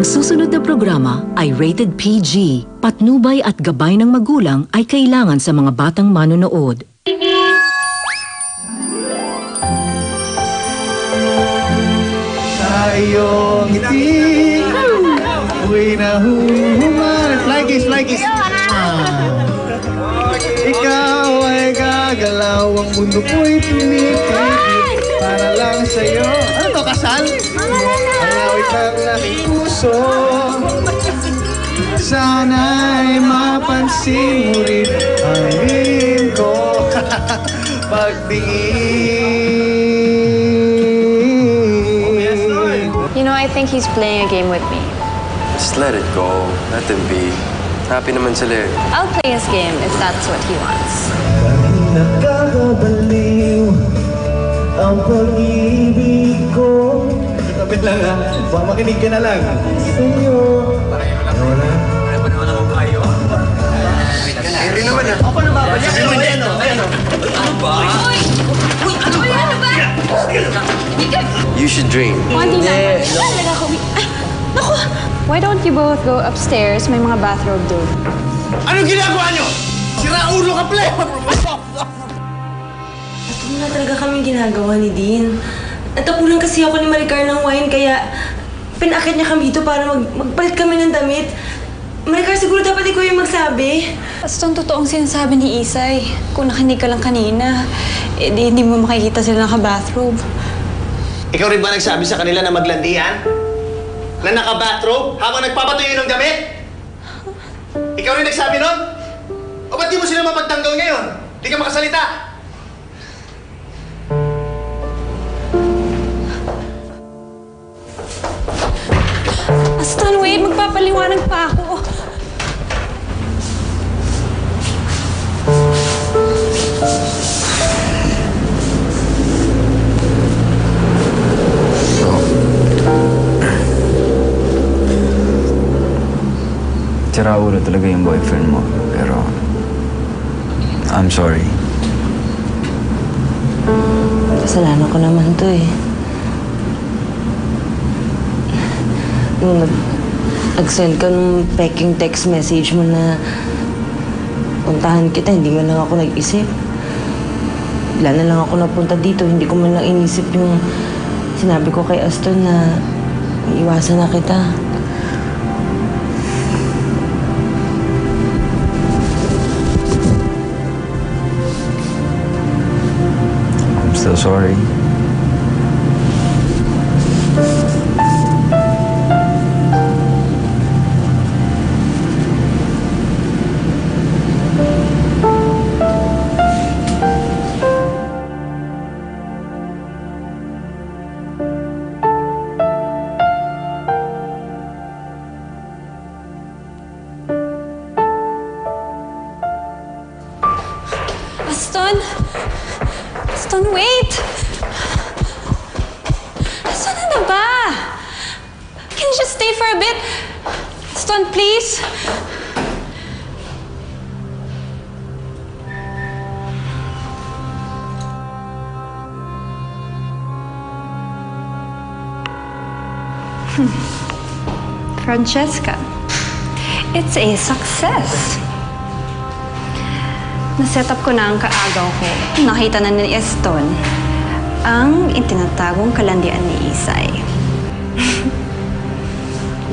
susunod na programa ay rated PG. Patnubay at gabay ng magulang ay kailangan sa mga batang manonood. Sa iyong ngiti, ako'y nahuhuman. Fly kiss, fly kiss. Ikaw ay gagalaw, ang mundo ko'y tumikit para lang sa'yo. Ano to, kasal? Ang awit ng aking puso, sana'y mapansin mo rin ang lihim ko. Pagtingin. You know, I think he's playing a game with me. Just let it go. Let them be. Happy naman sila eh. I'll play his game if that's what he wants. Nakakabaliw ang pag-ibig ko. Tabi lang ha. Baka makinig ka na lang. Sa'yo. Ano na? Ano pa naman kayo? Eri naman ha. Ako na babalik. Ano ba? Uy, ano ba? You should dream. Hindi na. Talaga ako. Ay, naku! Why don't you both go upstairs? May mga bathrobe doon. Anong ginagawa nyo? Sira ulo ka, ple! Wala talaga kaming ginagawa ni Dean. Natapunan kasi ako ni Maricar ng wine, kaya pinakit niya kami dito para magpalit kami ng damit. Maricar, siguro dapat ikaw yung magsabi. Basta totoong sinasabi ni Isay. Kung nakinig ka lang kanina, di hindi mo makikita sila naka-bathrobe. Ikaw rin ba nagsabi sa kanila na maglandian? Na naka-bathrobe habang nagpapatuyo ng damit? Ikaw rin nagsabi nun? O ba't di mo sila mapagtanggol ngayon? Di ka makasalita? Aston, wait! Magpapaliwanag pa ako. Sira ulo talaga yung boyfriend mo, pero I'm sorry. Kasalanan ko naman to eh. Nung nag-send ka ng peking text message mo na puntahan kita, hindi man lang ako nag-isip. Bigla na lang ako napunta dito, hindi ko man lang inisip yung sinabi ko kay Aston na iwasan na kita. So sorry. Aston! Aston, wait! Aston, ano ba? Can you just stay for a bit? Aston, please? Francesca, it's a success. Naset up ko na ang kaagaw ko. Nakita na ni Aston ang itinatagong kalandian ni Isay.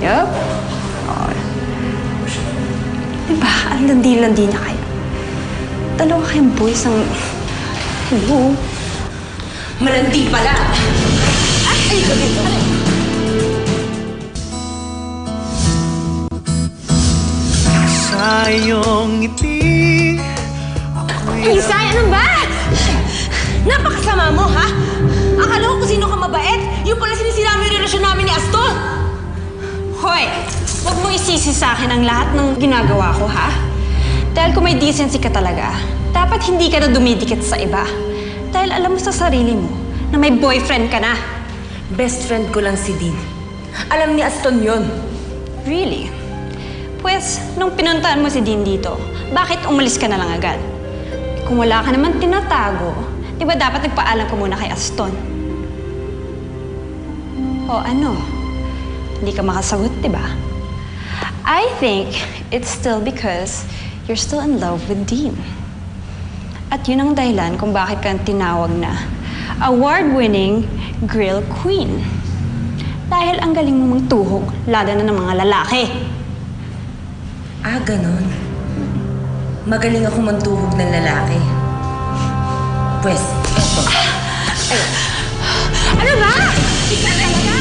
Yup. Oh. Diba? Ang landi-landi niya kaya. Dalawa kayong boys ang... Hello? Malandi pala! Ay! Sa iyong ngiti, Isay, ano ba? Napakasama mo, ha? Akala ko kung sino ka mabait. Yung pala sinisira mo yung relasyon namin ni Aston. Hoy! Huwag mo isisi sa akin ang lahat ng ginagawa ko, ha? Dahil kung may decency ka talaga, dapat hindi ka na dumidikit sa iba. Dahil alam mo sa sarili mo na may boyfriend ka na. Best friend ko lang si Dean. Alam ni Aston yon. Really? Pues, nung pinuntahan mo si Dean dito, bakit umalis ka na lang agad? Kung wala ka naman tinatago, di ba dapat nagpaalam ka muna kay Aston? O ano? hindi ka makasagot, di ba? I think it's still because you're still in love with Dean. At yun ang dahilan kung bakit ka tinawag na award-winning grill queen. Dahil ang galing mo magtuhog, lalo na ng mga lalaki. Ah, ganon. Magaling ako mantuhog ng lalaki. Pwes, eto. Ano ba? Ikaw talaga?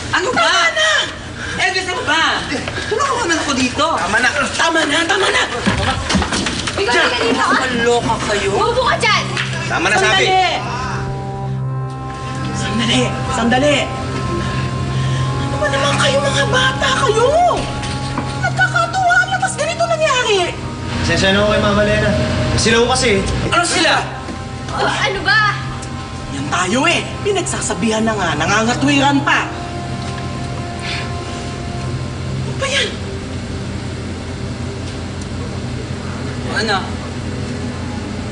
Ano ba? Elvis, ano ba? Tulungan naman ako dito. Tama na! Ikaw ka dito, ha? Maloka kayo. Upo ka dyan! Tama na sabi. Sandali! Ano ba naman kayo mga bata kayo? Nagkakatuwa na, mas ganito nangyari. Sensya na ako kay Mama Lena. Sila ko kasi. Ano sila? Ano ba? Yan tayo eh. Pinagsasabihan na nga, nangangatwiran pa. Ano ba yan? Ano?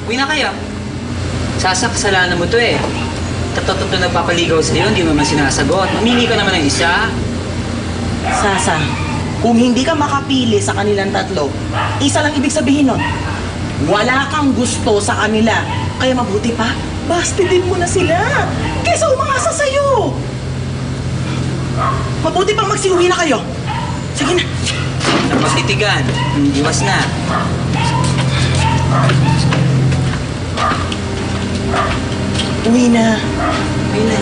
Uwi na kayo. Sasakasalanan mo to eh. Totoo nagpapaligaw sa'yo, hindi mo naman sinasagot. Mamili ka naman ng isa. Sasa, kung hindi ka makapili sa kanilang tatlo, isa lang ibig sabihin nun. Wala kang gusto sa kanila. Kaya mabuti pa, bastidin mo na sila. Kaysa umasa sa'yo. Mabuti pang magsiuwi na kayo. Sige na. Napagtitigan. Iwas na. Uwi na. Uwi na.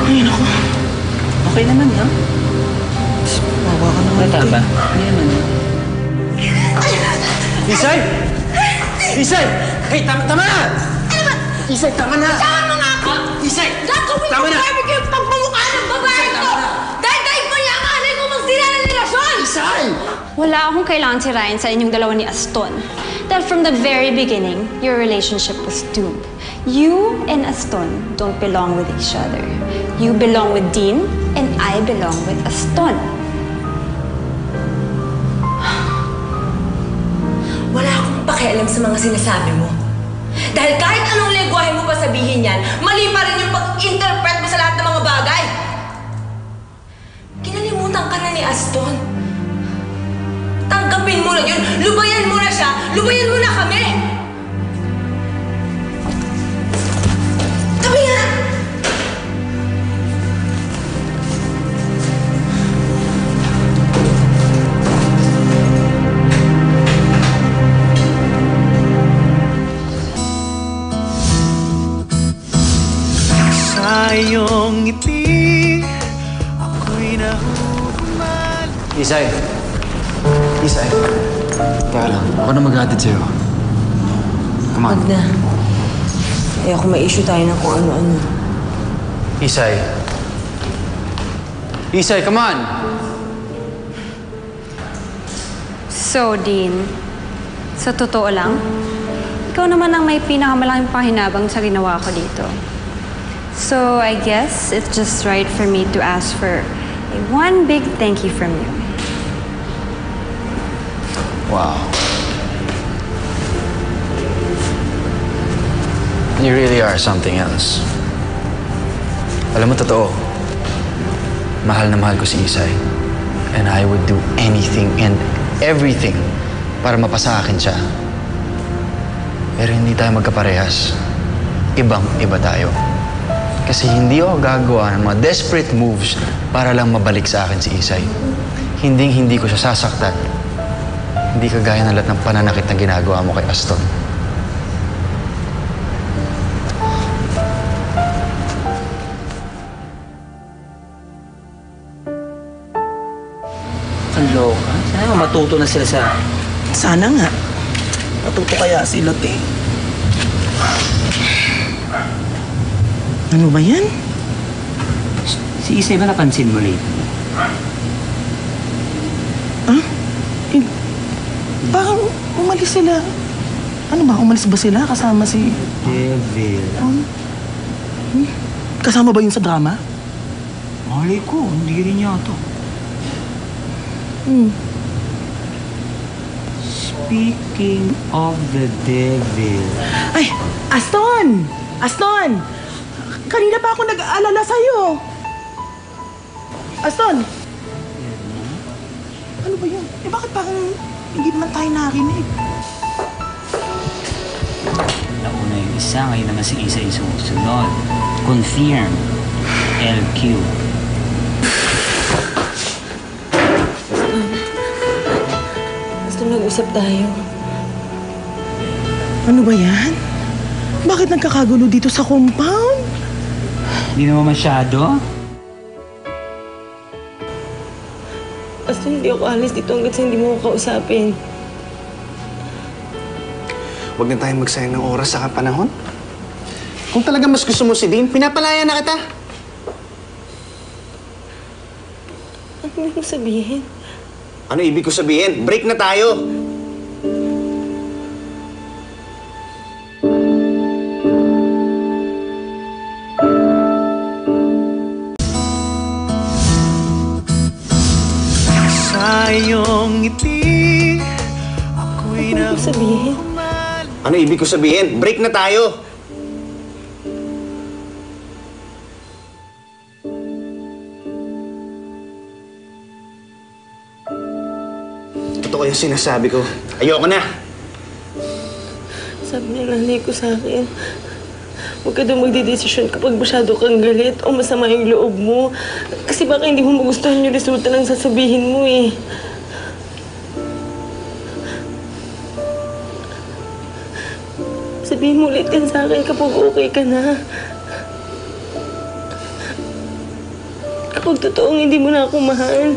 Ay, naku. Okay naman, ha? Wawa ka naman. Bata ba? Hindi naman. Isay! Isay! Hey, tama na! Isay, tama na! Tama nga ako! Isay! Gagawin Tama ko na! barbecue yung pagmumukha ng babae ko! Dahil pa niya ang alay ko magsira ng relasyon! Isay! Wala akong kailangan sirain sa inyong dalawa ni Aston. Dahil from the very beginning, your relationship was doomed. You and Aston don't belong with each other. You belong with Dean, and I belong with Aston. Wala akong pakialam sa mga sinasabi mo. Dahil kahit anong lengguwahe mo pa sabihin yan, mali pa rin yung pag-interpret mo sa lahat ng mga bagay. Kinalimutan ka na ni Aston. Tanggapin mo na yun. Lubayan mo na siya. Lubayan mo na kami. Sabi nga! Sa iyong ngiti, ako'y nahuhumal. Isay. Isay. Teka lang, ako na mag-hatid sa'yo. Come on. Wag na. Ayoko ma-issue tayo ng kung ano-ano. Isay. Isay, come on! So, Dean, sa totoo lang, ikaw naman ang may pinakamalaking pahinabang sa ginawa ko dito. So, I guess it's just right for me to ask for one big thank you from you. Wow. You really are something else. Alam mo, totoo. Mahal na mahal ko si Isay. And I would do anything and everything para mapasa akin siya. Pero hindi tayo magkaparehas. Ibang-iba tayo. Kasi hindi ako gagawa ng mga desperate moves para lang mabalik sa akin si Isay. Hindi ko siya sasaktan. Hindi kagaya ng lahat ng pananakit na ginagawa mo kay Aston. Kaloka. Sana matuto na sila sa... Sana nga. Matuto kaya sila, te. Ano ba yan? Si Isay ba napansin mo lately? Ah? Eh, parang umalis sila. Ano ba? Umalis ba sila kasama si... Devil. Kasama ba yun sa drama? Malay ko, hindi rin yata. Speaking of the devil. Ay, Aston! Aston! Kanina pa ako nag-aalala sa'yo. Aston! Ano ba yun? Eh bakit parang hindi naman tayo narinig? Nauna yung isa, ngayon naman si Isa yung sumusunod. Confirm. LQ. Basta nag-usap tayo. Ano ba yan? Bakit nagkakagulo dito sa compound? Hindi naman masyado. Basta hindi ako alis dito hanggat sa hindi mo ako kausapin. Huwag na tayong magsayang ng oras sa panahon. Kung talaga mas gusto mo si Dean, pinapalaya na kita. Ano ibig mo sabihin? Ano ibig ko sabihin? Break na tayo. Sa iyong ngiti, ako'y Ano ibig mo sabihin? Ano ibig ko sabihin? Break na tayo. Totoo yung sinasabi ko. Ayoko na. Sabi ng nanay ko sa akin, huwag ka daw magdidesisyon kapag masyado kang galit o masama yung loob mo. Kasi baka hindi mo magustuhan yung resulta ng sasabihin mo eh. Sabihin mo ulit yan sa akin kapag okay ka na. Kapag totoong hindi mo na ako mahal.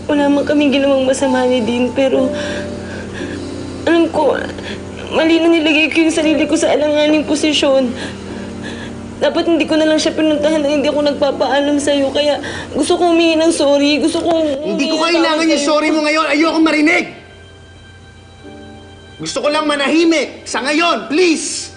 Wala man kaming ginawang masama ni Dean, pero alam ko, mali na nilagay ko yung sarili ko sa alanganing posisyon. Dapat hindi ko na lang siya pinuntahan na hindi ako nagpapaalam sa'yo. Kaya gusto kong humingi ng sorry. Gusto kong Hindi ko kailangan yung sorry mo ngayon. Ayoko marinig. Gusto ko lang manahimik. Sa ngayon, please.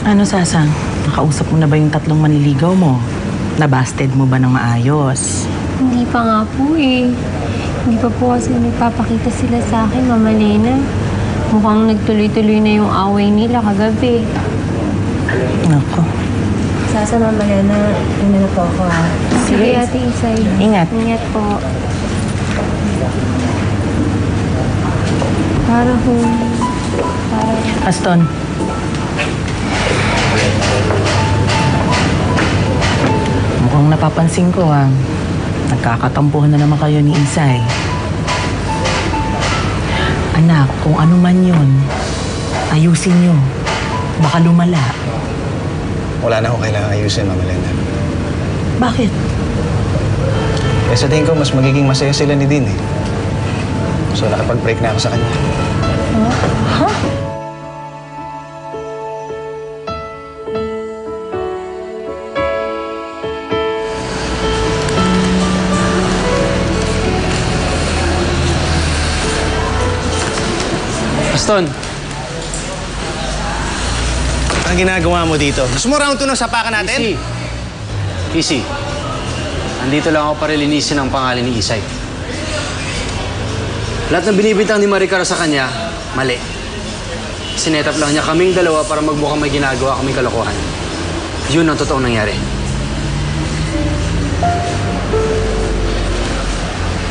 Ano, Sasang? Nakausap mo na ba yung tatlong manliligaw mo? Nabasted mo ba ng maayos? Hindi pa nga po eh. Hindi pa po kasi nagpapakita sila sa akin, Mama Lena. Mukhang nagtuloy-tuloy na yung away nila kagabi. Nako. Sasa, Mama Lena, yun na po ako ha. Sige, Ate Isay. Ingat. Ingat po. Para ho. Aston. Mukhang napapansin ko nagkakatampuhan na naman kayo ni Isay. Anak, kung ano man yun, ayusin nyo. Baka lumala. Wala na ako kailangan ayusin, Mama Lena. Bakit? Eh, sa tingin ko, mas magiging masaya sila ni Dean eh. So, nakapag-break na ako sa kanya. Huh? Aston, Ang ginagawa mo dito? Gusto mo round 2 ng sapakan natin? Easy. Andito lang ako para linisin ang pangalan ni Isay. Lahat ng binibintang ni Maricar sa kanya, mali. Sinetap lang niya kaming dalawa para magmukhang may ginagawa kaming kalokohan. Yun ang totoong nangyari.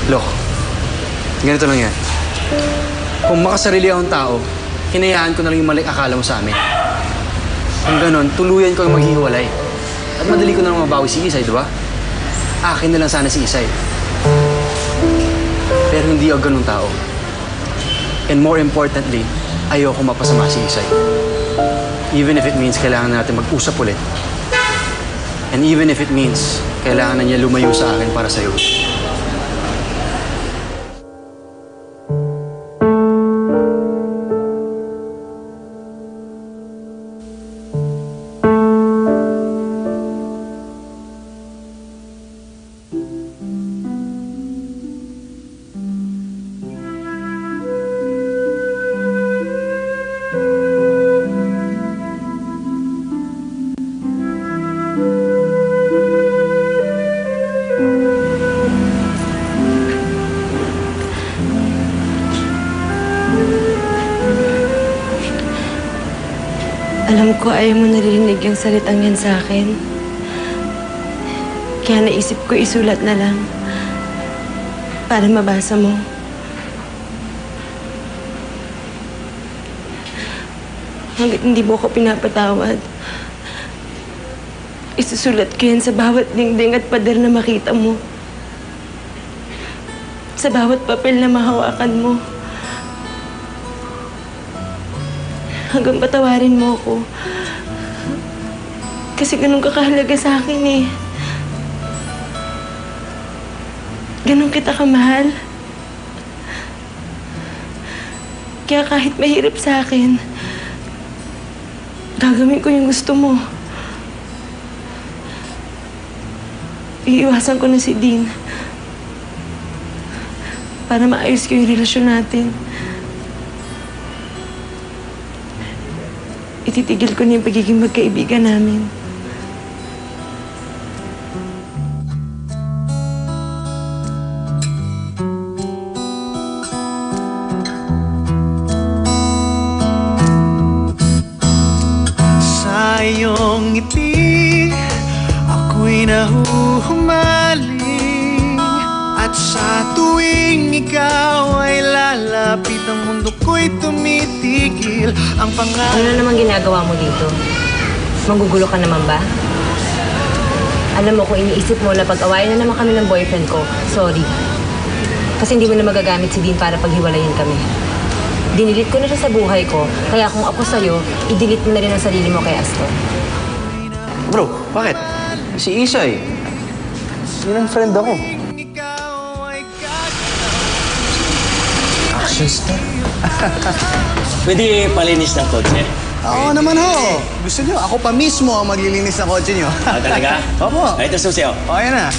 Look, ganito lang yan. Kung makasarili akong tao, hinayaan ko na lang yung maling akala mo sa amin. Kung ganon, tuluyan ko yung maghihiwalay. At madali ko na lang mabawi si Isay, di ba? Akin na lang sana si Isay. Pero hindi ako ganun tao. And more importantly, ayoko mapasama si Isay. Even if it means kailangan natin mag-usap ulit. And even if it means kailangan na niya lumayo sa akin para sa'yo. Alam ko ayaw mo naririnig yung salitang yan sa akin. Kaya naisip ko isulat na lang para mabasa mo. Hanggat hindi mo ako pinapatawad, isusulat ko yan sa bawat dingding at pader na makita mo. Sa bawat papel na mahawakan mo. Hanggang patawarin mo ako. Kasi ganun ka kahalaga sa akin eh. Ganun kita kamahal. Kaya kahit mahirap sa akin, gagawin ko yung gusto mo. Iiwasan ko na si Dean para maayos ko yung relasyon natin. Ititigil ko na yung pagiging magkaibigan namin. Sa iyong ngiti, ako'y nahuhumaling. At sa tuwing ikaw ay lalapit, ang mundo ko'y tumitigil. Ang pangalan... Ano naman ginagawa mo dito? Magugulo ka naman ba? Alam mo, kung iniisip mo na pag-awayan na naman kami ng boyfriend ko, sorry. Kasi hindi mo na magagamit si Dean para paghiwalayin kami. Dinilit ko na siya sa buhay ko, kaya kung ako sa'yo, i-delete mo na rin ang sarili mo kay Astor. Bro, bakit? Si Isay. Yun ang friend ako. Action star? Pwede palinis ng kotse? Oo naman ho. Gusto nyo, ako pa mismo ang maglilinis ng kotse nyo. Talaga? Opo. Ito susi, oh. O, yan na.